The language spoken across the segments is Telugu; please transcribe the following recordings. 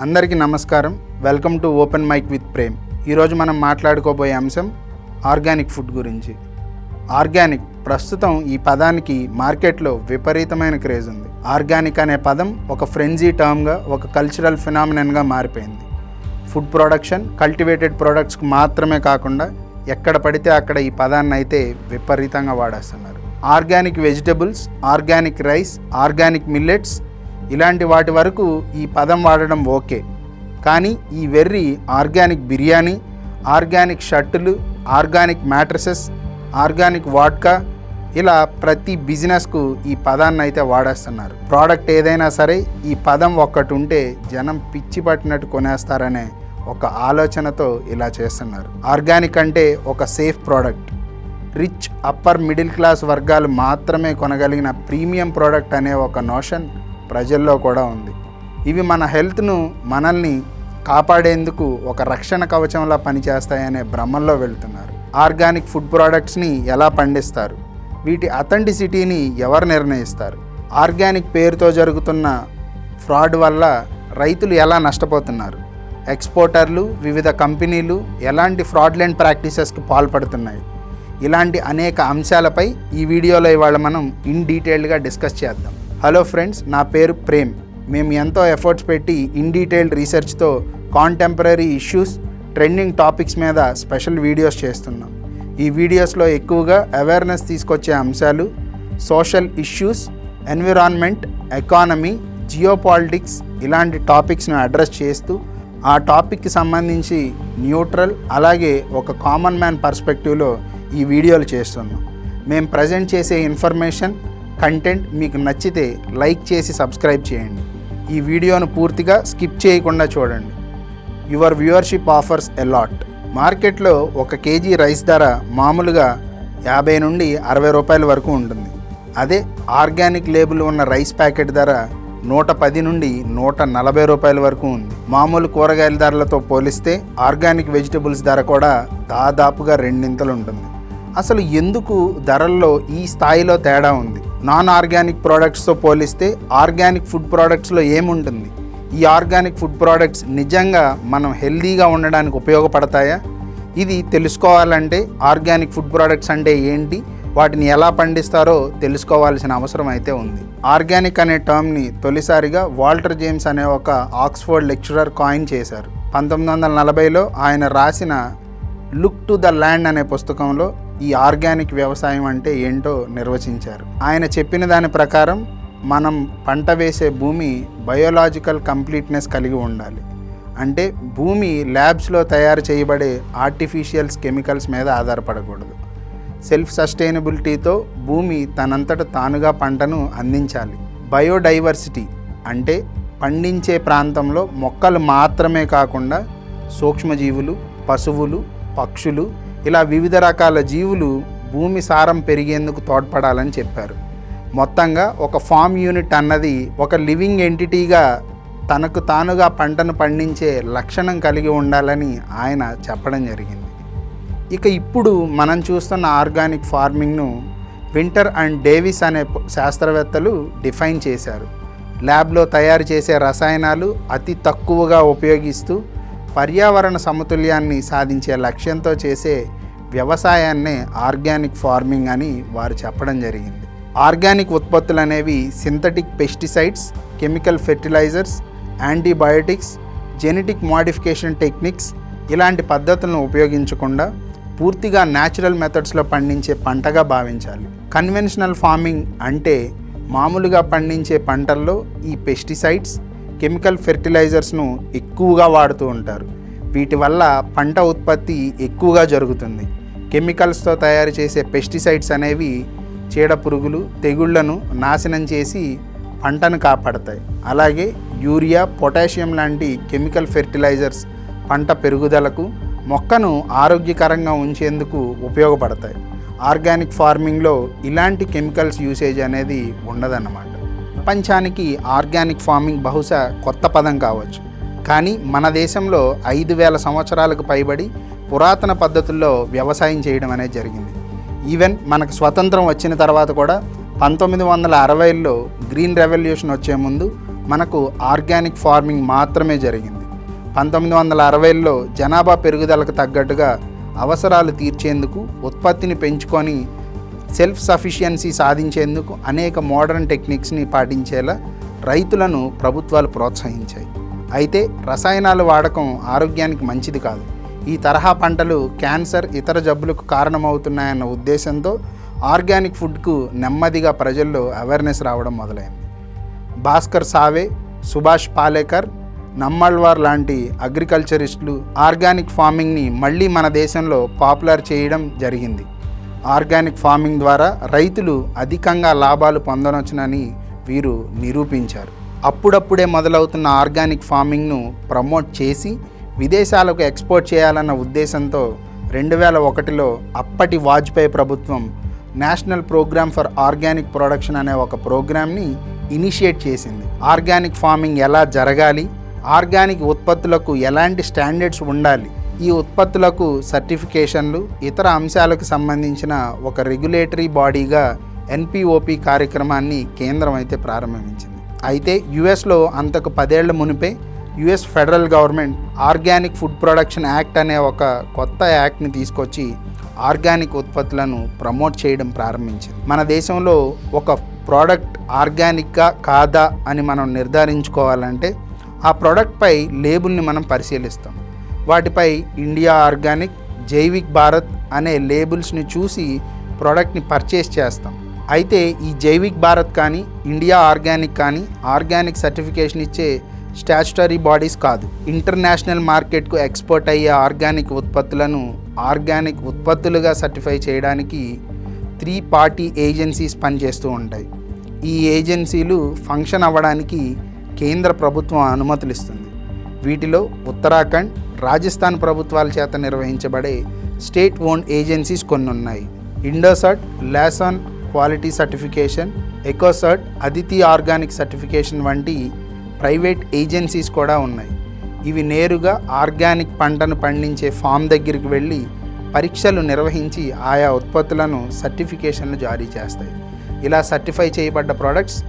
అందరికీ నమస్కారం. Welcome to open mic with Prem. ఈరోజు మనం మాట్లాడుకోబోయే అంశం ఆర్గానిక్ ఫుడ్ గురించి. ఆర్గానిక్ ప్రస్తుతం ఈ పదానికి మార్కెట్లో విపరీతమైన క్రేజ్ ఉంది. ఆర్గానిక్ అనే పదం ఒక ఫ్రెంజీ టర్మ్గా, ఒక కల్చరల్ ఫినామినన్గా మారిపోయింది. ఫుడ్ ప్రొడక్షన్, కల్టివేటెడ్ ప్రొడక్ట్స్కి మాత్రమే కాకుండా ఎక్కడ పడితే అక్కడ ఈ పదాన్ని అయితే విపరీతంగా వాడేస్తున్నారు. Organic vegetables, organic rice, organic millets ఇలాంటి వాటి వరకు ఈ పదం వాడడం ఓకే. కానీ ఈ వెర్రి ఆర్గానిక్ బిర్యానీ, ఆర్గానిక్ షర్టులు, ఆర్గానిక్ మ్యాట్రసెస్, ఆర్గానిక్ వాడ్కా ఇలా ప్రతి బిజినెస్కు ఈ పదాన్ని అయితే వాడేస్తున్నారు. ప్రోడక్ట్ ఏదైనా సరే ఈ పదం ఒక్కటి ఉంటే జనం పిచ్చి పట్టినట్టు కొనేస్తారనే ఒక ఆలోచనతో ఇలా చేస్తున్నారు. ఆర్గానిక్ అంటే ఒక safe product, rich upper middle class వర్గాలు మాత్రమే కొనగలిగిన ప్రీమియం ప్రోడక్ట్ అనే ఒక నోషన్ ప్రజల్లో కూడా ఉంది. ఇవి మన హెల్త్ను, మనల్ని కాపాడేందుకు ఒక రక్షణ కవచంలా పనిచేస్తాయనే భ్రమల్లో వెళ్తున్నారు. ఆర్గానిక్ ఫుడ్ ప్రోడక్ట్స్ని ఎలా పండిస్తారు? వీటి అథెంటిసిటీని ఎవరు నిర్ణయిస్తారు? ఆర్గానిక్ పేరుతో జరుగుతున్న ఫ్రాడ్ వల్ల రైతులు ఎలా నష్టపోతున్నారు? ఎక్స్పోర్టర్లు, వివిధ కంపెనీలు ఎలాంటి ఫ్రాడ్లెంట్ ప్రాక్టీసెస్కి పాల్పడుతున్నాయి? ఇలాంటి అనేక అంశాలపై ఈ వీడియోలో ఇవాళ మనం ఇన్ డీటెయిల్డ్గా డిస్కస్ చేద్దాం. హలో ఫ్రెండ్స్, నా పేరు ప్రేమ్. మేము ఎంతో ఎఫర్ట్స్ పెట్టి ఇన్ డీటెయిల్డ్ రీసెర్చ్తో కాంటెంపరీ ఇష్యూస్, ట్రెండింగ్ టాపిక్స్ మీద స్పెషల్ వీడియోస్ చేస్తున్నాం. ఈ వీడియోస్లో ఎక్కువగా అవేర్నెస్ తీసుకొచ్చే అంశాలు, social issues, environment, economy, geopolitics ఇలాంటి టాపిక్స్ను అడ్రస్ చేస్తూ ఆ టాపిక్కి సంబంధించి న్యూట్రల్ అలాగే ఒక కామన్ మ్యాన్ పర్స్పెక్టివ్లో ఈ వీడియోలు చేస్తున్నాం. మేము ప్రజెంట్ చేసే ఇన్ఫర్మేషన్, కంటెంట్ మీకు నచ్చితే లైక్ చేసి సబ్స్క్రైబ్ చేయండి. ఈ వీడియోను పూర్తిగా స్కిప్ చేయకుండా చూడండి. Your viewership offers a lot. మార్కెట్లో 1 కేజీ రైస్ ధర మామూలుగా 50 నుండి 60 రూపాయల వరకు ఉంటుంది. అదే ఆర్గానిక్ లేబుల్ ఉన్న రైస్ ప్యాకెట్ ధర 110 నుండి 140 రూపాయల వరకు ఉంది. మామూలు కూరగాయల ధరలతో పోలిస్తే ఆర్గానిక్ వెజిటబుల్స్ ధర కూడా దాదాపుగా 2 ఉంటుంది. అసలు ఎందుకు ధరల్లో ఈ స్థాయిలో తేడా ఉంది? నాన్ ఆర్గానిక్ ప్రోడక్ట్స్తో పోలిస్తే ఆర్గానిక్ ఫుడ్ ప్రోడక్ట్స్లో ఏముంటుంది? ఈ ఆర్గానిక్ ఫుడ్ ప్రోడక్ట్స్ నిజంగా మనం హెల్దీగా ఉండడానికి ఉపయోగపడతాయా? ఇది తెలుసుకోవాలంటే ఆర్గానిక్ ఫుడ్ ప్రోడక్ట్స్ అంటే ఏంటి, వాటిని ఎలా పండిస్తారో తెలుసుకోవాల్సిన అవసరం అయితే ఉంది. ఆర్గానిక్ అనే టర్మ్ని తొలిసారిగా వాల్టర్ జేమ్స్ అనే ఒక ఆక్స్ఫర్డ్ లెక్చరర్ కాయిన్ చేశారు. 1940లో ఆయన రాసిన లుక్ టు ద ల్యాండ్ అనే పుస్తకంలో ఈ ఆర్గానిక్ వ్యవసాయం అంటే ఏంటో నిర్వచించారు. ఆయన చెప్పిన దాని ప్రకారం మనం పంట వేసే భూమి బయోలాజికల్ కంప్లీట్నెస్ కలిగి ఉండాలి. అంటే భూమి ల్యాబ్స్లో తయారు చేయబడే ఆర్టిఫిషియల్స్ కెమికల్స్ మీద ఆధారపడకూడదు. సెల్ఫ్ సస్టైనబిలిటీతో భూమి తనంతట తానుగా పంటను అందించాలి. బయోడైవర్సిటీ అంటే పండించే ప్రాంతంలో మొక్కలు మాత్రమే కాకుండా సూక్ష్మజీవులు, పశువులు, పక్షులు ఇలా వివిధ రకాల జీవులు భూమి సారం పెరిగేందుకు తోడ్పడాలని చెప్పారు. మొత్తంగా ఒక ఫామ్ యూనిట్ అన్నది ఒక లివింగ్ ఎంటిటీగా తనకు తానుగా పంటను పండించే లక్షణం కలిగి ఉండాలని ఆయన చెప్పడం జరిగింది. ఇక ఇప్పుడు మనం చూస్తున్న ఆర్గానిక్ ఫార్మింగ్ను వింటర్ అండ్ డేవిస్ అనే శాస్త్రవేత్తలు డిఫైన్ చేశారు. ల్యాబ్లో తయారు చేసే రసాయనాలు అతి తక్కువగా ఉపయోగిస్తూ పర్యావరణ సమతుల్యాన్ని సాధించే లక్ష్యంతో చేసే వ్యవసాయాన్నే ఆర్గానిక్ ఫార్మింగ్ అని వారు చెప్పడం జరిగింది. ఆర్గానిక్ ఉత్పత్తులు అనేవి synthetic pesticides, chemical fertilisers, antibiotics, genetic modification techniques ఇలాంటి పద్ధతులను ఉపయోగించకుండా పూర్తిగా న్యాచురల్ మెథడ్స్లో పండించే పంటగా భావించాలి. కన్వెన్షనల్ ఫార్మింగ్ అంటే మామూలుగా పండించే పంటల్లో ఈ పెస్టిసైడ్స్, కెమికల్ ఫెర్టిలైజర్స్ను ఎక్కువగా వాడుతూ ఉంటారు. వీటి వల్ల పంట ఉత్పత్తి ఎక్కువగా జరుగుతుంది. కెమికల్స్తో తయారు చేసే పెస్టిసైడ్స్ అనేవి చీడ పురుగులు, తెగుళ్లను నాశనం చేసి పంటను కాపాడతాయి. అలాగే యూరియా, పొటాషియం లాంటి కెమికల్ ఫెర్టిలైజర్స్ పంట పెరుగుదలకు, మొక్కను ఆరోగ్యకరంగా ఉంచేందుకు ఉపయోగపడతాయి. ఆర్గానిక్ ఫార్మింగ్లో ఇలాంటి కెమికల్స్ యూసేజ్ అనేది ఉండదన్నమాట. ప్రపంచానికి ఆర్గానిక్ ఫార్మింగ్ బహుశా కొత్త పదం కావచ్చు, కానీ మన దేశంలో 5000 సంవత్సరాలకు పైబడి పురాతన పద్ధతుల్లో వ్యవసాయం చేయడం అనేది జరిగింది. ఈవెన్ మనకు స్వతంత్రం వచ్చిన తర్వాత కూడా 1960లో గ్రీన్ రెవల్యూషన్ వచ్చే ముందు మనకు ఆర్గానిక్ ఫార్మింగ్ మాత్రమే జరిగింది. 1960ల్లో జనాభా పెరుగుదలకు తగ్గట్టుగా అవసరాలు తీర్చేందుకు, ఉత్పత్తిని పెంచుకొని సెల్ఫ్ సఫిషియన్సీ సాధించేందుకు అనేక మోడర్న్ టెక్నిక్స్ని పాటించేలా రైతులను ప్రభుత్వాలు ప్రోత్సహించాయి. అయితే రసాయనాల వాడకం ఆరోగ్యానికి మంచిది కాదు. ఈ తరహా పంటలు క్యాన్సర్, ఇతర జబ్బులకు కారణమవుతున్నాయన్న ఉద్దేశంతో ఆర్గానిక్ ఫుడ్కు నెమ్మదిగా ప్రజల్లో అవేర్నెస్ రావడం మొదలైంది. భాస్కర్ సావే, సుభాష్ పాలేకర్, నమ్మల్వార్ లాంటి అగ్రికల్చరిస్టులు ఆర్గానిక్ ఫార్మింగ్ని మళ్ళీ మన దేశంలో పాపులర్ చేయడం జరిగింది. ఆర్గానిక్ ఫార్మింగ్ ద్వారా రైతులు అధికంగా లాభాలు పొందవచ్చునని వీరు నిరూపించారు. అప్పుడప్పుడే మొదలవుతున్న ఆర్గానిక్ ఫార్మింగ్ను ప్రమోట్ చేసి విదేశాలకు ఎక్స్పోర్ట్ చేయాలన్న ఉద్దేశంతో 2001లో అప్పటి వాజ్పేయి ప్రభుత్వం national programme for organic production అనే ఒక ప్రోగ్రామ్ని ఇనిషియేట్ చేసింది. ఆర్గానిక్ ఫార్మింగ్ ఎలా జరగాలి, ఆర్గానిక్ ఉత్పత్తులకు ఎలాంటి స్టాండర్డ్స్ ఉండాలి, ఈ ఉత్పత్తులకు సర్టిఫికేషన్లు, ఇతర అంశాలకు సంబంధించిన ఒక రెగ్యులేటరీ బాడీగా NPOP కార్యక్రమాన్ని కేంద్రం అయితే ప్రారంభించింది. అయితే యుఎస్లో అంతకు 10 ఏళ్ల మునిపే US federal government organic food production act అనే ఒక కొత్త యాక్ట్ని తీసుకొచ్చి ఆర్గానిక్ ఉత్పత్తులను ప్రమోట్ చేయడం ప్రారంభించింది. మన దేశంలో ఒక ప్రోడక్ట్ ఆర్గానిక్గా కాదా అని మనం నిర్ధారించుకోవాలంటే ఆ ప్రోడక్ట్పై లేబుల్ని మనం పరిశీలిస్తాం. వాటిపై ఇండియా ఆర్గానిక్, జైవిక్ భారత్ అనే లేబుల్స్ని చూసి ప్రోడక్ట్ని పర్చేస్ చేస్తాం. అయితే ఈ జైవిక్ భారత్ కానీ, ఇండియా ఆర్గానిక్ కానీ ఆర్గానిక్ సర్టిఫికేషన్ ఇచ్చే స్టాచ్యుటరీ బాడీస్ కాదు. ఇంటర్నేషనల్ మార్కెట్కు ఎక్స్పోర్ట్ అయ్యే ఆర్గానిక్ ఉత్పత్తులను ఆర్గానిక్ ఉత్పత్తులుగా సర్టిఫై చేయడానికి 3 పార్టీ ఏజెన్సీస్ పనిచేస్తూ ఉంటాయి. ఈ ఏజెన్సీలు ఫంక్షన్ అవ్వడానికి కేంద్ర ప్రభుత్వం అనుమతులు ఇస్తుంది. వీటిలో ఉత్తరాఖండ్, రాజస్థాన్ ప్రభుత్వాల చేత నిర్వహించబడే స్టేట్ ఓన్డ్ ఏజెన్సీస్ కొన్ని ఉన్నాయి. Indocert, Lacon quality certification, Ecocert, Aditi organic certification వంటి ప్రైవేట్ ఏజెన్సీస్ కూడా ఉన్నాయి. ఇవి నేరుగా ఆర్గానిక్ పంటను పండించే ఫామ్ దగ్గరికి వెళ్ళి పరీక్షలు నిర్వహించి ఆయా ఉత్పత్తులను సర్టిఫికేషన్లు జారీ చేస్తాయి. ఇలా సర్టిఫై చేయబడ్డ ప్రోడక్ట్స్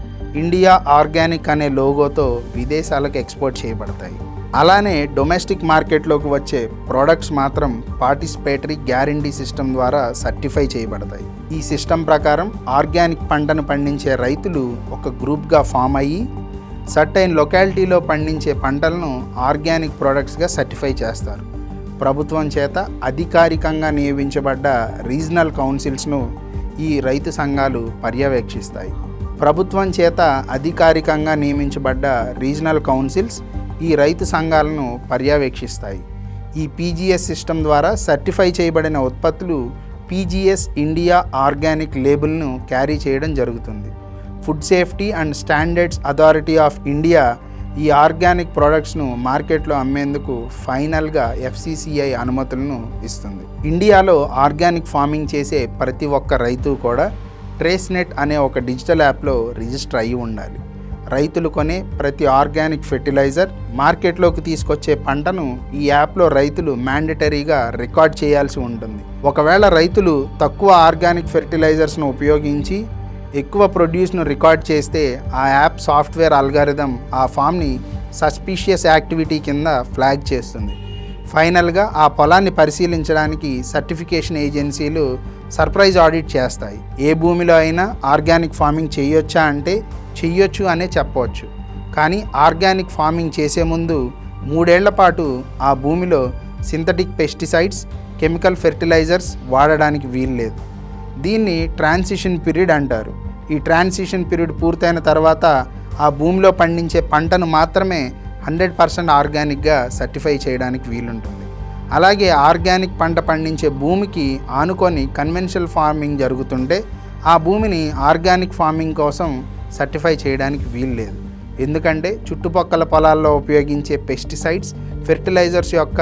ఇండియా ఆర్గానిక్ అనే లోగోతో విదేశాలకు ఎక్స్పోర్ట్ చేయబడతాయి. అలానే డొమెస్టిక్ మార్కెట్లోకి వచ్చే ప్రోడక్ట్స్ మాత్రం పార్టిసిపేటరీ గ్యారంటీ సిస్టమ్ ద్వారా సర్టిఫై చేయబడతాయి. ఈ సిస్టమ్ ప్రకారం ఆర్గానిక్ పంటను పండించే రైతులు ఒక గ్రూప్గా ఫామ్ అయ్యి సర్టైన్ లొకాలిటీలో పండించే పంటలను ఆర్గానిక్ ప్రోడక్ట్స్గా సర్టిఫై చేస్తారు. ప్రభుత్వం చేత అధికారికంగా నియమించబడ్డ రీజనల్ కౌన్సిల్స్ను ఈ రైతు సంఘాలు పర్యవేక్షిస్తాయి. ప్రభుత్వం చేత అధికారికంగా నియమించబడ్డ రీజనల్ కౌన్సిల్స్ ఈ రైతు సంఘాలను పర్యవేక్షిస్తాయి. ఈ PGS సిస్టమ్ ద్వారా సర్టిఫై చేయబడిన ఉత్పత్తులు PGS ఇండియా ఆర్గానిక్ లేబుల్ను క్యారీ చేయడం జరుగుతుంది. Food safety and standards authority of India ఈ ఆర్గానిక్ ప్రోడక్ట్స్ను మార్కెట్లో అమ్మేందుకు ఫైనల్గా FCCI అనుమతులను ఇస్తుంది. ఇండియాలో ఆర్గానిక్ ఫార్మింగ్ చేసే ప్రతి ఒక్క రైతు కూడా ట్రేస్నెట్ అనే ఒక డిజిటల్ యాప్లో రిజిస్టర్ అయ్యి ఉండాలి. రైతులు కొనే ప్రతి ఆర్గానిక్ ఫెర్టిలైజర్, మార్కెట్లోకి తీసుకొచ్చే పంటను ఈ యాప్లో రైతులు మ్యాండేటరీగా రికార్డ్ చేయాల్సి ఉంటుంది. ఒకవేళ రైతులు తక్కువ ఆర్గానిక్ ఫెర్టిలైజర్స్ను ఉపయోగించి ఎక్కువ ప్రొడ్యూస్ను రికార్డ్ చేస్తే ఆ యాప్ సాఫ్ట్వేర్ అల్గారిథం ఆ ఫామ్ని సస్పీషియస్ యాక్టివిటీ కింద ఫ్లాగ్ చేస్తుంది. ఫైనల్గా ఆ పొలాన్ని పరిశీలించడానికి సర్టిఫికేషన్ ఏజెన్సీలు సర్ప్రైజ్ ఆడిట్ చేస్తాయి. ఏ భూమిలో అయినా ఆర్గానిక్ ఫార్మింగ్ చేయొచ్చా అంటే చెయ్యొచ్చు అనే చెప్పవచ్చు. కానీ ఆర్గానిక్ ఫార్మింగ్ చేసే ముందు 3 ఏళ్ల పాటు ఆ భూమిలో సింథటిక్ పెస్టిసైడ్స్, కెమికల్ ఫెర్టిలైజర్స్ వాడడానికి వీల్లేదు. దీన్ని ట్రాన్సిషన్ పీరియడ్ అంటారు. ఈ ట్రాన్సిషన్ పీరియడ్ పూర్తయిన తర్వాత ఆ భూమిలో పండించే పంటను మాత్రమే 100% ఆర్గానిక్గా సర్టిఫై చేయడానికి వీలుంటుంది. అలాగే ఆర్గానిక్ పంట పండించే భూమికి ఆనుకొని కన్వెన్షనల్ ఫార్మింగ్ జరుగుతుంటే ఆ భూమిని ఆర్గానిక్ ఫార్మింగ్ కోసం సర్టిఫై చేయడానికి వీల్లేదు. ఎందుకంటే చుట్టుపక్కల పొలాల్లో ఉపయోగించే పెస్టిసైడ్స్, ఫెర్టిలైజర్స్ యొక్క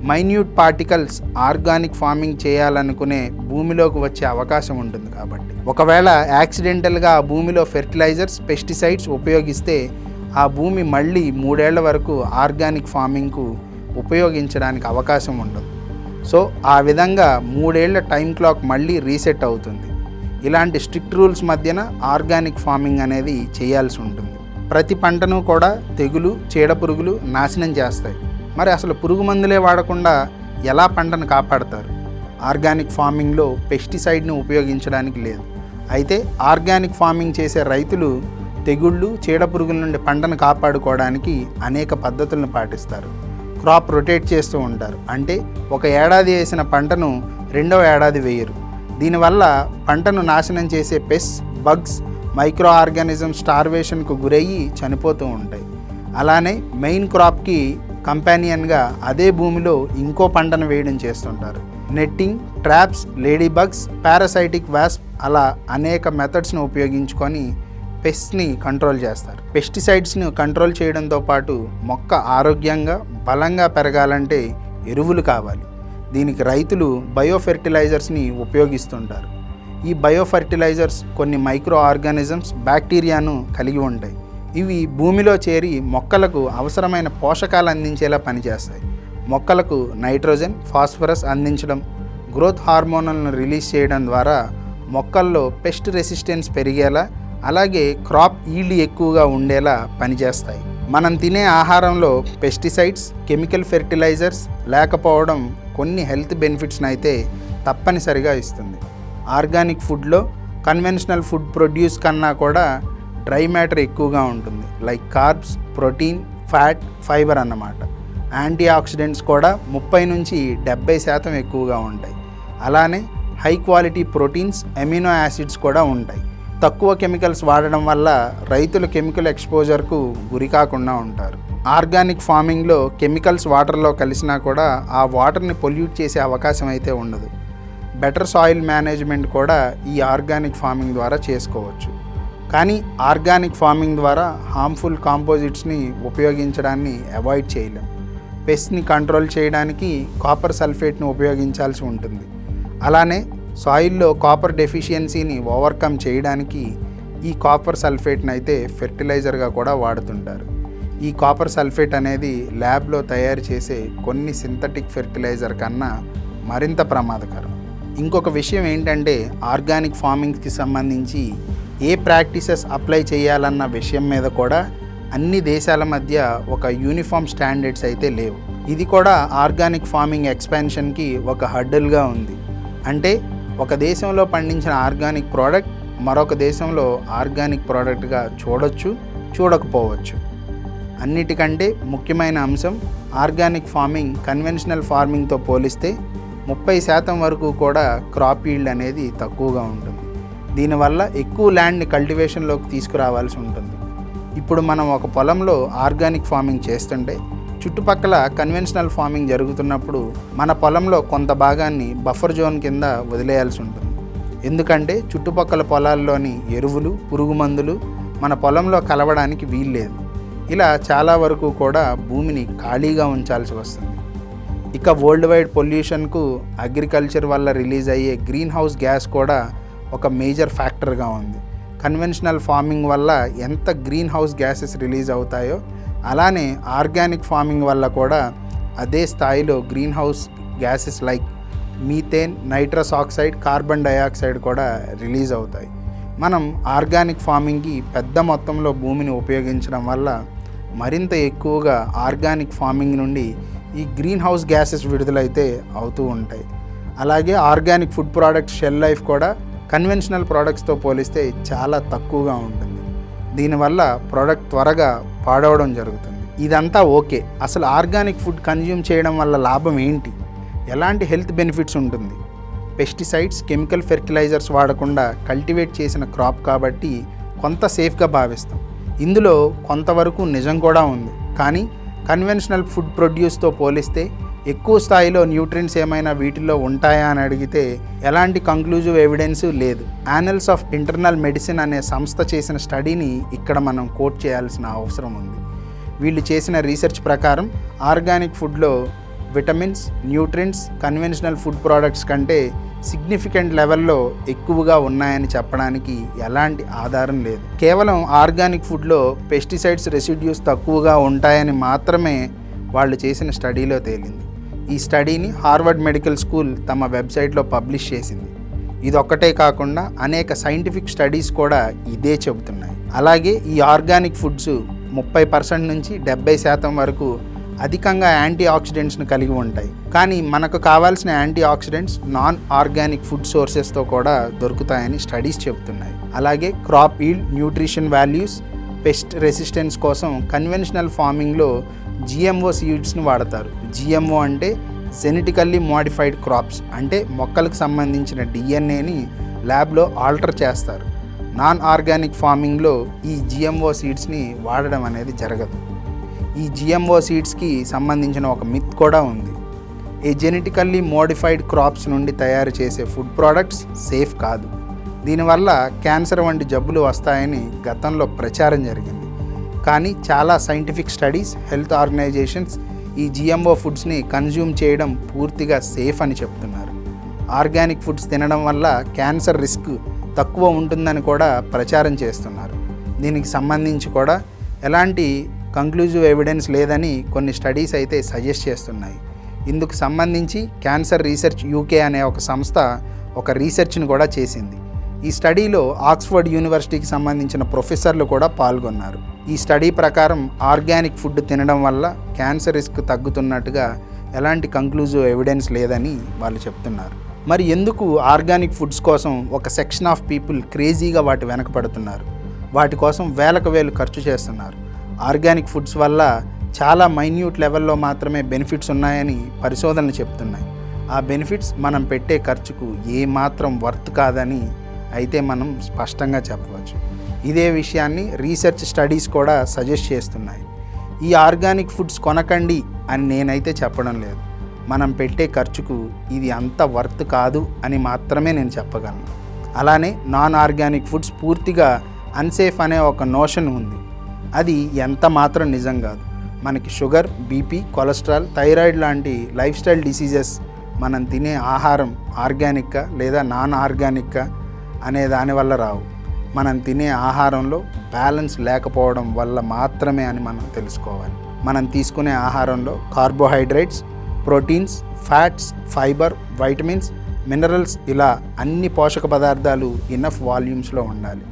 మైన్యూట్ పార్టికల్స్ ఆర్గానిక్ ఫార్మింగ్ చేయాలనుకునే భూమిలోకి వచ్చే అవకాశం ఉంటుంది. కాబట్టి ఒకవేళ యాక్సిడెంటల్గా ఆ భూమిలో ఫెర్టిలైజర్స్, పెస్టిసైడ్స్ ఉపయోగిస్తే ఆ భూమి మళ్ళీ 3 ఏళ్ల వరకు ఆర్గానిక్ ఫార్మింగ్కు ఉపయోగించడానికి అవకాశం ఉండదు. సో ఆ విధంగా 3 ఏళ్ల టైం క్లాక్ మళ్ళీ రీసెట్ అవుతుంది. ఇలాంటి స్ట్రిక్ట్ రూల్స్ మధ్యన ఆర్గానిక్ ఫార్మింగ్ అనేది చేయాల్సి ఉంటుంది. ప్రతి పంటను కూడా తెగులు, చీడపురుగులు నాశనం చేస్తాయి. మరి అసలు పురుగు మందులే వాడకుండా ఎలా పంటను కాపాడతారు? ఆర్గానిక్ ఫార్మింగ్లో పెస్టిసైడ్ని ఉపయోగించడానికి లేదు. అయితే ఆర్గానిక్ ఫార్మింగ్ చేసే రైతులు తెగుళ్ళు, చీడపురుగుల నుండి పంటను కాపాడుకోవడానికి అనేక పద్ధతులను పాటిస్తారు. క్రాప్ రొటేట్ చేస్తూ ఉంటారు. అంటే ఒక ఏడాది వేసిన పంటను రెండవ ఏడాది వేయరు. దీనివల్ల పంటను నాశనం చేసే పెస్ట్, బగ్స్, మైక్రో ఆర్గానిజం స్టార్వేషన్కు గురయ్యి చనిపోతూ ఉంటాయి. అలానే మెయిన్ క్రాప్కి కంపానియన్గా అదే భూమిలో ఇంకో పంటను వేయడం చేస్తుంటారు. Netting, traps, lady bugs, parasitic wasp అలా అనేక మెథడ్స్ను ఉపయోగించుకొని పెస్ట్ని కంట్రోల్ చేస్తారు. పెస్టిసైడ్స్ను కంట్రోల్ చేయడంతో పాటు మొక్క ఆరోగ్యంగా, బలంగా పెరగాలంటే ఎరువులు కావాలి. దీనికి రైతులు బయోఫెర్టిలైజర్స్ని ఉపయోగిస్తుంటారు. ఈ బయోఫెర్టిలైజర్స్ కొన్ని మైక్రో ఆర్గానిజమ్స్, బ్యాక్టీరియాను కలిగి ఉంటాయి. ఇవి భూమిలో చేరి మొక్కలకు అవసరమైన పోషకాలు అందించేలా పనిచేస్తాయి. మొక్కలకు నైట్రోజన్, ఫాస్ఫరస్ అందించడం, గ్రోత్ హార్మోన్లను రిలీజ్ చేయడం ద్వారా మొక్కల్లో పెస్ట్ రెసిస్టెన్స్ పెరిగేలా, అలాగే క్రాప్ ఈల్డ్ ఎక్కువగా ఉండేలా పనిచేస్తాయి. మనం తినే ఆహారంలో పెస్టిసైడ్స్, కెమికల్ ఫెర్టిలైజర్స్ లేకపోవడం కొన్ని హెల్త్ బెనిఫిట్స్ని అయితే తప్పనిసరిగా ఇస్తుంది. ఆర్గానిక్ ఫుడ్లో కన్వెన్షనల్ ఫుడ్ ప్రొడ్యూస్ కన్నా కూడా డ్రై మ్యాటర్ ఎక్కువగా ఉంటుంది. Like carbs, protein, fat, fibre అన్నమాట. యాంటీ ఆక్సిడెంట్స్ కూడా 30 నుంచి 70% ఎక్కువగా ఉంటాయి. అలానే high quality proteins, amino acids కూడా ఉంటాయి. తక్కువ కెమికల్స్ వాడడం వల్ల రైతులు కెమికల్ ఎక్స్పోజర్కు గురి కాకుండా ఉంటారు. ఆర్గానిక్ ఫార్మింగ్లో కెమికల్స్ వాటర్లో కలిసినా కూడా ఆ వాటర్ని పొల్యూట్ చేసే అవకాశం అయితే ఉండదు. బెటర్ సాయిల్ మేనేజ్మెంట్ కూడా ఈ ఆర్గానిక్ ఫార్మింగ్ ద్వారా చేసుకోవచ్చు. కానీ ఆర్గానిక్ ఫార్మింగ్ ద్వారా హార్మ్ఫుల్ కాంపోజిట్స్ని ఉపయోగించడాన్ని అవాయిడ్ చేయలేం. పెస్ట్ని కంట్రోల్ చేయడానికి కాపర్ సల్ఫేట్ని ఉపయోగించాల్సి ఉంటుంది. అలానే సాయిల్లో కాపర్ డెఫిషియన్సీని ఓవర్కమ్ చేయడానికి ఈ కాపర్ సల్ఫేట్ని అయితే ఫెర్టిలైజర్గా కూడా వాడుతుంటారు. ఈ కాపర్ సల్ఫేట్ అనేది ల్యాబ్లో తయారు చేసే కొన్ని సింథటిక్ ఫెర్టిలైజర్ కన్నా మరింత ప్రమాదకరం. ఇంకొక విషయం ఏంటంటే ఆర్గానిక్ ఫార్మింగ్కి సంబంధించి ఏ ప్రాక్టీసెస్ అప్లై చేయాలన్న విషయం మీద కూడా అన్ని దేశాల మధ్య ఒక యూనిఫామ్ స్టాండర్డ్స్ అయితే లేవు. ఇది కూడా ఆర్గానిక్ ఫార్మింగ్ ఎక్స్పాన్షన్కి ఒక హర్డల్గా ఉంది. అంటే ఒక దేశంలో పండించిన ఆర్గానిక్ ప్రోడక్ట్ మరొక దేశంలో ఆర్గానిక్ ప్రోడక్ట్గా చూడొచ్చు, చూడకపోవచ్చు. అన్నిటికంటే ముఖ్యమైన అంశం ఆర్గానిక్ ఫార్మింగ్ కన్వెన్షనల్ ఫార్మింగ్తో పోలిస్తే 30% వరకు కూడా క్రాప్ ఈల్డ్ అనేది తక్కువగా ఉంటుంది. దీనివల్ల ఎక్కువ ల్యాండ్ని కల్టివేషన్లోకి తీసుకురావాల్సి ఉంటుంది. ఇప్పుడు మనం ఒక పొలంలో ఆర్గానిక్ ఫార్మింగ్ చేస్తుంటే చుట్టుపక్కల కన్వెన్షనల్ ఫార్మింగ్ జరుగుతున్నప్పుడు మన పొలంలో కొంత భాగాన్ని బఫర్ జోన్ కింద వదిలేయాల్సి ఉంటుంది. ఎందుకంటే చుట్టుపక్కల పొలాల్లోని ఎరువులు, పురుగు మందులు మన పొలంలో కలవడానికి వీల్లేదు. ఇలా చాలా వరకు కూడా భూమిని ఖాళీగా ఉంచాల్సి వస్తుంది. ఇక వరల్డ్ వైడ్ పొల్యూషన్కు అగ్రికల్చర్ వల్ల రిలీజ్ అయ్యే గ్రీన్ హౌస్ గ్యాస్ కూడా ఒక మేజర్ ఫ్యాక్టర్గా ఉంది. కన్వెన్షనల్ ఫార్మింగ్ వల్ల ఎంత గ్రీన్ హౌస్ గ్యాసెస్ రిలీజ్ అవుతాయో అలానే ఆర్గానిక్ ఫార్మింగ్ వల్ల కూడా అదే స్థాయిలో green house gases like methane, nitrous oxide, carbon dioxide కూడా రిలీజ్ అవుతాయి. మనం ఆర్గానిక్ ఫార్మింగ్కి పెద్ద మొత్తంలో భూమిని ఉపయోగించడం వల్ల మరింత ఎక్కువగా ఆర్గానిక్ ఫార్మింగ్ నుండి ఈ గ్రీన్ హౌస్ గ్యాసెస్ విడుదలైతే అవుతూ ఉంటాయి. అలాగే organic food products shelf life కూడా కన్వెన్షనల్ ప్రోడక్ట్స్తో పోలిస్తే చాలా తక్కువగా ఉంటుంది. దీనివల్ల ప్రోడక్ట్ త్వరగా పాడవడం జరుగుతుంది. ఇదంతా ఓకే. అసలు ఆర్గానిక్ ఫుడ్ కన్జ్యూమ్ చేయడం వల్ల లాభం ఏంటి? ఎలాంటి హెల్త్ బెనిఫిట్స్ ఉంటుంది? పెస్టిసైడ్స్, కెమికల్ ఫెర్టిలైజర్స్ వాడకుండా కల్టివేట్ చేసిన క్రాప్ కాబట్టి కొంత సేఫ్గా భావిస్తాం. ఇందులో కొంతవరకు నిజం కూడా ఉంది. కానీ కన్వెన్షనల్ ఫుడ్ ప్రొడ్యూస్తో పోలిస్తే ఎక్కువ స్థాయిలో న్యూట్రియంట్స్ ఏమైనా వీటిల్లో ఉంటాయా అని అడిగితే ఎలాంటి కంక్లూజివ్ ఎవిడెన్స్ లేదు. యానల్స్ ఆఫ్ ఇంటర్నల్ మెడిసిన్ అనే సంస్థ చేసిన స్టడీని ఇక్కడ మనం కోట్ చేయాల్సిన అవసరం ఉంది. వీళ్ళు చేసిన రీసెర్చ్ ప్రకారం ఆర్గానిక్ ఫుడ్లో vitamins, nutrients conventional food products కంటే సిగ్నిఫికెంట్ లెవెల్లో ఎక్కువగా ఉన్నాయని చెప్పడానికి ఎలాంటి ఆధారం లేదు. కేవలం ఆర్గానిక్ ఫుడ్లో పెస్టిసైడ్స్ రెసిడ్యూస్ తక్కువగా ఉంటాయని మాత్రమే వాళ్ళు చేసిన స్టడీలో తేలింది. ఈ స్టడీని హార్వర్డ్ మెడికల్ స్కూల్ తమ వెబ్సైట్లో పబ్లిష్ చేసింది. ఇదొక్కటే కాకుండా అనేక సైంటిఫిక్ స్టడీస్ కూడా ఇదే చెబుతున్నాయి. అలాగే ఈ ఆర్గానిక్ ఫుడ్స్ 30% నుంచి 70% వరకు అధికంగా యాంటీ ఆక్సిడెంట్స్ను కలిగి ఉంటాయి. కానీ మనకు కావాల్సిన antioxidants non organic food సోర్సెస్తో కూడా దొరుకుతాయని స్టడీస్ చెబుతున్నాయి. అలాగే crop yield, nutrition values, pest resistance కోసం కన్వెన్షనల్ ఫార్మింగ్లో జిఎంఓ సీడ్స్ని వాడతారు. జిఎంఓ అంటే జెనెటికల్లీ మోడిఫైడ్ క్రాప్స్, అంటే మొక్కలకు సంబంధించిన డిఎన్ఏని ల్యాబ్లో ఆల్టర్ చేస్తారు. నాన్ ఆర్గానిక్ ఫార్మింగ్లో ఈ జిఎంఓ సీడ్స్ని వాడడం అనేది జరగదు. ఈ జిఎంఓ సీడ్స్కి సంబంధించిన ఒక మిత్ కూడా ఉంది. ఈ జెనెటికల్లీ మోడిఫైడ్ క్రాప్స్ నుండి తయారు చేసే ఫుడ్ ప్రోడక్ట్స్ సేఫ్ కాదు, దీనివల్ల క్యాన్సర్ వంటి జబ్బులు వస్తాయని గతంలో ప్రచారం జరిగింది. కానీ చాలా సైంటిఫిక్ స్టడీస్, హెల్త్ ఆర్గనైజేషన్స్ ఈ జిఎంఓ ఫుడ్స్ని కన్జ్యూమ్ చేయడం పూర్తిగా సేఫ్ అని చెప్తున్నారు. ఆర్గానిక్ ఫుడ్స్ తినడం వల్ల క్యాన్సర్ రిస్క్ తక్కువ ఉంటుందని కూడా ప్రచారం చేస్తున్నారు. దీనికి సంబంధించి కూడా ఎలాంటి కంక్లూజివ్ ఎవిడెన్స్ లేదని కొన్ని స్టడీస్ అయితే సజెస్ట్ చేస్తున్నాయి. ఇందుకు సంబంధించి క్యాన్సర్ రీసెర్చ్ యూకే అనే ఒక సంస్థ ఒక రీసెర్చ్ను కూడా చేసింది. ఈ స్టడీలో ఆక్స్ఫర్డ్ యూనివర్సిటీకి సంబంధించిన ప్రొఫెసర్లు కూడా పాల్గొన్నారు. ఈ స్టడీ ప్రకారం ఆర్గానిక్ ఫుడ్ తినడం వల్ల క్యాన్సర్ రిస్క్ తగ్గుతున్నట్టుగా ఎలాంటి కంక్లూజివ్ ఎవిడెన్స్ లేదని వాళ్ళు చెప్తున్నారు. మరి ఎందుకు ఆర్గానిక్ ఫుడ్స్ కోసం ఒక సెక్షన్ ఆఫ్ పీపుల్ క్రేజీగా వాటి వెనకపడుతున్నారు, వాటి కోసం వేలకు వేలు ఖర్చు చేస్తున్నారు? ఆర్గానిక్ ఫుడ్స్ వల్ల చాలా మైన్యూట్ లెవెల్లో మాత్రమే బెనిఫిట్స్ ఉన్నాయని పరిశోధనలు చెప్తున్నాయి. ఆ బెనిఫిట్స్ మనం పెట్టే ఖర్చుకు ఏమాత్రం వర్త్ కాదని అయితే మనం స్పష్టంగా చెప్పవచ్చు. ఇదే విషయాన్ని రీసెర్చ్ స్టడీస్ కూడా సజెస్ట్ చేస్తున్నాయి. ఈ ఆర్గానిక్ ఫుడ్స్ కొనకండి అని నేనైతే చెప్పడం లేదు. మనం పెట్టే ఖర్చుకు ఇది అంత వర్త్ కాదు అని మాత్రమే నేను చెప్పగలను. అలానే నాన్ ఆర్గానిక్ ఫుడ్స్ పూర్తిగా అన్సేఫ్ అనే ఒక నోషన్ ఉంది. అది ఎంత మాత్రం నిజం కాదు. మనకి షుగర్, బీపీ, కొలెస్ట్రాల్, థైరాయిడ్ లాంటి లైఫ్ స్టైల్ డిసీజెస్ మనం తినే ఆహారం ఆర్గానిక్గా లేదా నాన్ ఆర్గానిక్గా అనే దానివల్ల రావు. మనం తినే ఆహారంలో బ్యాలెన్స్ లేకపోవడం వల్ల మాత్రమే అని మనం తెలుసుకోవాలి. మనం తీసుకునే ఆహారంలో carbohydrates, proteins, fats, fibre, vitamins, minerals ఇలా అన్ని పోషక పదార్థాలు ఇనఫ్ వాల్యూమ్స్లో ఉండాలి.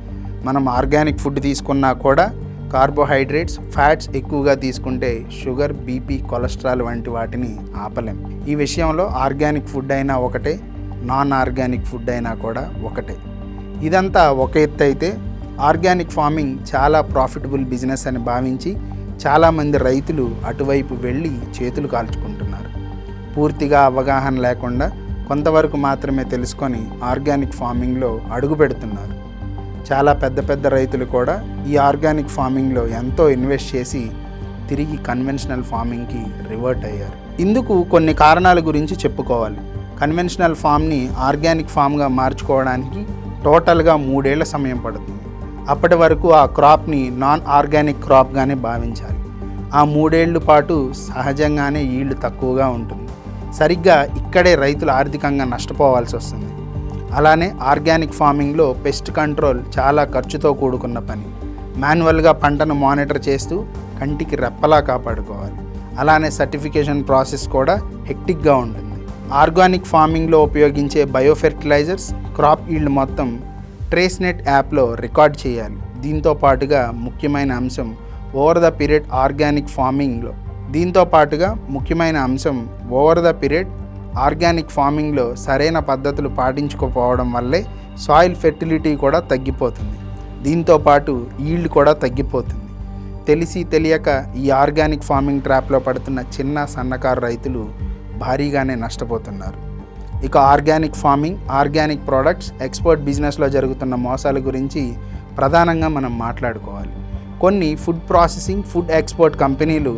మనం ఆర్గానిక్ ఫుడ్ తీసుకున్నా కూడా కార్బోహైడ్రేట్స్, ఫ్యాట్స్ ఎక్కువగా తీసుకుంటే షుగర్, బీపీ, కొలెస్ట్రాల్ వంటి వాటిని ఆపలేం. ఈ విషయంలో ఆర్గానిక్ ఫుడ్ అయినా ఒకటే, నాన్ ఆర్గానిక్ ఫుడ్ అయినా కూడా ఒకటే. ఇదంతా ఒక ఎత్తు అయితే ఆర్గానిక్ ఫార్మింగ్ చాలా ప్రాఫిటబుల్ బిజినెస్ అని భావించి చాలామంది రైతులు అటువైపు వెళ్ళి చేతులు కాల్చుకుంటున్నారు. పూర్తిగా అవగాహన లేకుండా కొంతవరకు మాత్రమే తెలుసుకొని ఆర్గానిక్ ఫార్మింగ్లో అడుగు పెడుతున్నారు. చాలా పెద్ద పెద్ద రైతులు కూడా ఈ ఆర్గానిక్ ఫార్మింగ్లో ఎంతో ఇన్వెస్ట్ చేసి తిరిగి కన్వెన్షనల్ ఫార్మింగ్కి రివర్ట్ అయ్యారు. ఇందుకు కొన్ని కారణాల గురించి చెప్పుకోవాలి. కన్వెన్షనల్ ఫామ్ని ఆర్గానిక్ ఫామ్గా మార్చుకోవడానికి టోటల్గా 3 ఏళ్ల సమయం పడుతుంది. అప్పటి వరకు ఆ క్రాప్ని నాన్ ఆర్గానిక్ క్రాప్గానే భావించాలి. ఆ 3 ఏళ్ల పాటు సహజంగానే ఈల్డ్ తక్కువగా ఉంటుంది. సరిగ్గా ఇక్కడే రైతులు ఆర్థికంగా నష్టపోవాల్సి వస్తుంది. అలానే ఆర్గానిక్ ఫార్మింగ్లో పెస్ట్ కంట్రోల్ చాలా ఖర్చుతో కూడుకున్న పని. మాన్యువల్గా పంటను మానిటర్ చేస్తూ కంటికి రెప్పలా కాపాడుకోవాలి. అలానే సర్టిఫికేషన్ ప్రాసెస్ కూడా హెక్టిక్గా ఉంటుంది. ఆర్గానిక్ ఫార్మింగ్లో ఉపయోగించే బయోఫెర్టిలైజర్స్, క్రాప్ ఈల్డ్ మొత్తం ట్రేస్నెట్ యాప్లో రికార్డ్ చేయాలి. దీంతో పాటుగా ముఖ్యమైన అంశం ఓవర్ ద పీరియడ్ ఆర్గానిక్ ఫార్మింగ్లో సరైన పద్ధతులు పాటించుకోకపోవడం వల్లే సాయిల్ ఫెర్టిలిటీ కూడా తగ్గిపోతుంది. దీంతో పాటు ఈల్డ్ కూడా తగ్గిపోతుంది. తెలిసి తెలియక ఈ ఆర్గానిక్ ఫార్మింగ్ ట్రాప్లో పడుతున్న చిన్న సన్నకారు రైతులు భారీగానే నష్టపోతున్నారు. ఇక organic farming, organic products export బిజినెస్లో జరుగుతున్న మోసాల గురించి ప్రధానంగా మనం మాట్లాడుకోవాలి. కొన్ని ఫుడ్ ప్రాసెసింగ్, ఫుడ్ ఎక్స్పోర్ట్ కంపెనీలు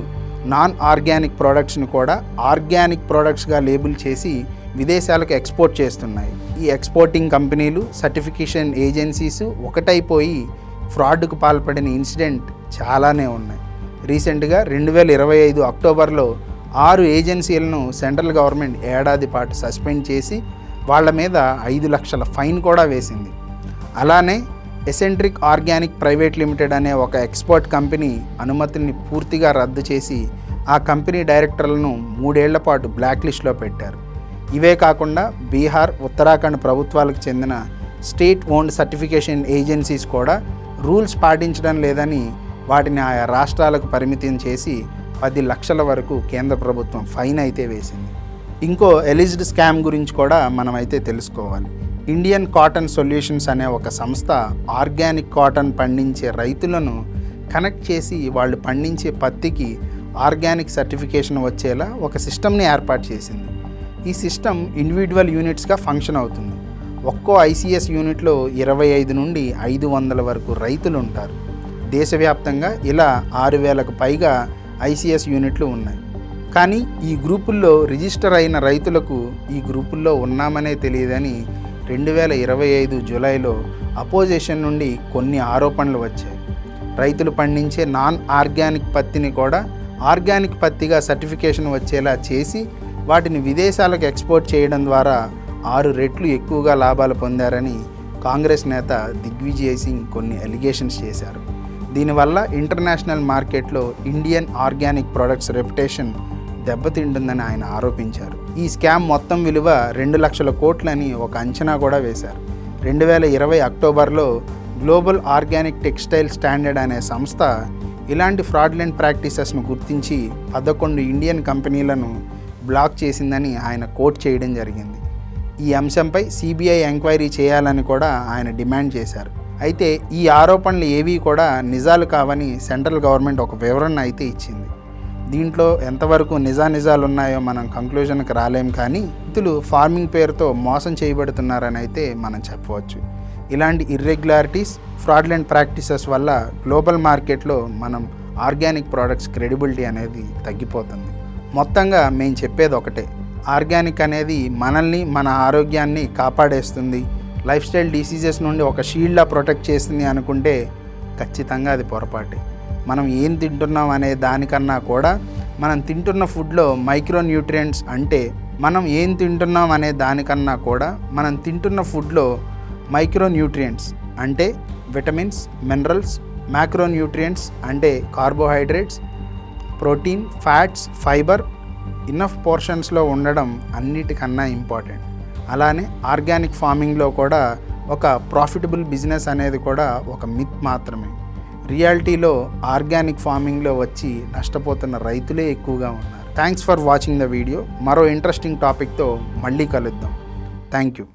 నాన్ ఆర్గానిక్ ప్రోడక్ట్స్ని కూడా ఆర్గానిక్ ప్రోడక్ట్స్గా లేబుల్ చేసి విదేశాలకు ఎక్స్పోర్ట్ చేస్తున్నాయి. ఈ ఎక్స్పోర్టింగ్ కంపెనీలు, సర్టిఫికేషన్ ఏజెన్సీస్ ఒకటైపోయి ఫ్రాడ్కు పాల్పడిన ఇన్సిడెంట్ చాలానే ఉన్నాయి. రీసెంట్గా 2025 అక్టోబర్లో 6 ఏజెన్సీలను సెంట్రల్ గవర్నమెంట్ ఏడాది పాటు సస్పెండ్ చేసి వాళ్ళ మీద 5 లక్షల ఫైన్ కూడా వేసింది. అలానే ఎసెంట్రిక్ ఆర్గానిక్ ప్రైవేట్ లిమిటెడ్ అనే ఒక ఎక్స్పోర్ట్ కంపెనీ అనుమతుల్ని పూర్తిగా రద్దు చేసి ఆ కంపెనీ డైరెక్టర్లను 3 ఏళ్ల పాటు బ్లాక్ లిస్ట్లో పెట్టారు. ఇవే కాకుండా బీహార్, ఉత్తరాఖండ్ ప్రభుత్వాలకు చెందిన స్టేట్ ఓన్డ్ సర్టిఫికేషన్ ఏజెన్సీస్ కూడా రూల్స్ పాటించడం లేదని వాటిని ఆయా రాష్ట్రాలకు పరిమితం చేసి 10 లక్షల వరకు కేంద్ర ప్రభుత్వం ఫైన్ అయితే వేసింది. ఇంకో ఎలిజ్డ్ స్కామ్ గురించి కూడా మనమైతే తెలుసుకోవాలి. ఇండియన్ కాటన్ సొల్యూషన్స్ అనే ఒక సంస్థ ఆర్గానిక్ కాటన్ పండించే రైతులను కనెక్ట్ చేసి వాళ్ళు పండించే పత్తికి ఆర్గానిక్ సర్టిఫికేషన్ వచ్చేలా ఒక సిస్టమ్ని ఏర్పాటు చేసింది. ఈ సిస్టమ్ ఇండివిజువల్ యూనిట్స్గా ఫంక్షన్ అవుతుంది. ఒక్కో ఐసిఎస్ యూనిట్లో 25 నుండి 500 వరకు రైతులు ఉంటారు. దేశవ్యాప్తంగా ఇలా 6,000కు పైగా ఐసిఎస్ యూనిట్లు ఉన్నాయి. కానీ ఈ గ్రూపుల్లో రిజిస్టర్ అయిన రైతులకు ఈ గ్రూపుల్లో ఉన్నామనే తెలియదని 2025 జూలైలో అపోజిషన్ నుండి కొన్ని ఆరోపణలు వచ్చాయి. రైతులు పండించే నాన్ ఆర్గానిక్ పత్తిని కూడా ఆర్గానిక్ పత్తిగా సర్టిఫికేషన్ వచ్చేలా చేసి వాటిని విదేశాలకు ఎక్స్పోర్ట్ చేయడం ద్వారా 6 రెట్లు ఎక్కువగా లాభాలు పొందారని కాంగ్రెస్ నేత దిగ్విజయ్ సింగ్ కొన్ని ఎలిగేషన్స్ చేశారు. దీనివల్ల ఇంటర్నేషనల్ మార్కెట్లో ఇండియన్ ఆర్గానిక్ ప్రొడక్ట్స్ రెప్యుటేషన్ దెబ్బతింటుందని ఆయన ఆరోపించారు. ఈ స్కామ్ మొత్తం విలువ 2 లక్షల కోట్లని ఒక అంచనా కూడా వేశారు. 2020 అక్టోబర్లో గ్లోబల్ ఆర్గానిక్ టెక్స్టైల్ స్టాండర్డ్ అనే సంస్థ ఇలాంటి ఫ్రాడ్లెంట్ ప్రాక్టీసెస్ను గుర్తించి 11 ఇండియన్ కంపెనీలను బ్లాక్ చేసిందని ఆయన కోట్ చేయడం జరిగింది. ఈ అంశంపై సిబిఐ ఎంక్వైరీ చేయాలని కూడా ఆయన డిమాండ్ చేశారు. అయితే ఈ ఆరోపణలు ఏవీ కూడా నిజాలు కావని సెంట్రల్ గవర్నమెంట్ ఒక వివరణ అయితే ఇచ్చింది. దీంట్లో ఎంతవరకు నిజాలు ఉన్నాయో మనం కంక్లూజన్కి రాలేం, కానీ రైతులు ఫార్మింగ్ పేరుతో మోసం చేయబడుతున్నారని అయితే మనం చెప్పవచ్చు. ఇలాంటి ఇర్రెగ్యులారిటీస్, ఫ్రాడ్లెంట్ ప్రాక్టీసెస్ వల్ల గ్లోబల్ మార్కెట్లో మనం ఆర్గానిక్ ప్రోడక్ట్స్ క్రెడిబిలిటీ అనేది తగ్గిపోతుంది. మొత్తంగా మేము చెప్పేది ఒకటే, ఆర్గానిక్ అనేది మనల్ని, మన ఆరోగ్యాన్ని కాపాడేస్తుంది, లైఫ్ స్టైల్ డిసీజెస్ నుండి ఒక షీల్డ్లా ప్రొటెక్ట్ చేస్తుంది అనుకుంటే ఖచ్చితంగా అది పొరపాటే. మనం ఏం తింటున్నాం అనే దానికన్నా కూడా మనం తింటున్న ఫుడ్లో మైక్రో న్యూట్రియంట్స్ అంటే మనం ఏం తింటున్నాం అనే దానికన్నా కూడా మనం తింటున్న ఫుడ్లో మైక్రో న్యూట్రియంట్స్ అంటే విటమిన్స్, మినరల్స్, మ్యాక్రో న్యూట్రియంట్స్ అంటే carbohydrates, protein, fats, fibre enough పోర్షన్స్లో ఉండడం అన్నిటికన్నా ఇంపార్టెంట్. అలానే ఆర్గానిక్ ఫార్మింగ్లో కూడా ఒక ప్రాఫిటబుల్ బిజినెస్ అనేది కూడా ఒక మిత్ మాత్రమే. రియాలిటీలో ఆర్గానిక్ ఫార్మింగ్లో వచ్చి నష్టపోతున్న రైతులే ఎక్కువగా ఉన్నారు. Thanks for watching the video. మరో ఇంట్రెస్టింగ్ టాపిక్తో మళ్ళీ కలుద్దాం. Thank you.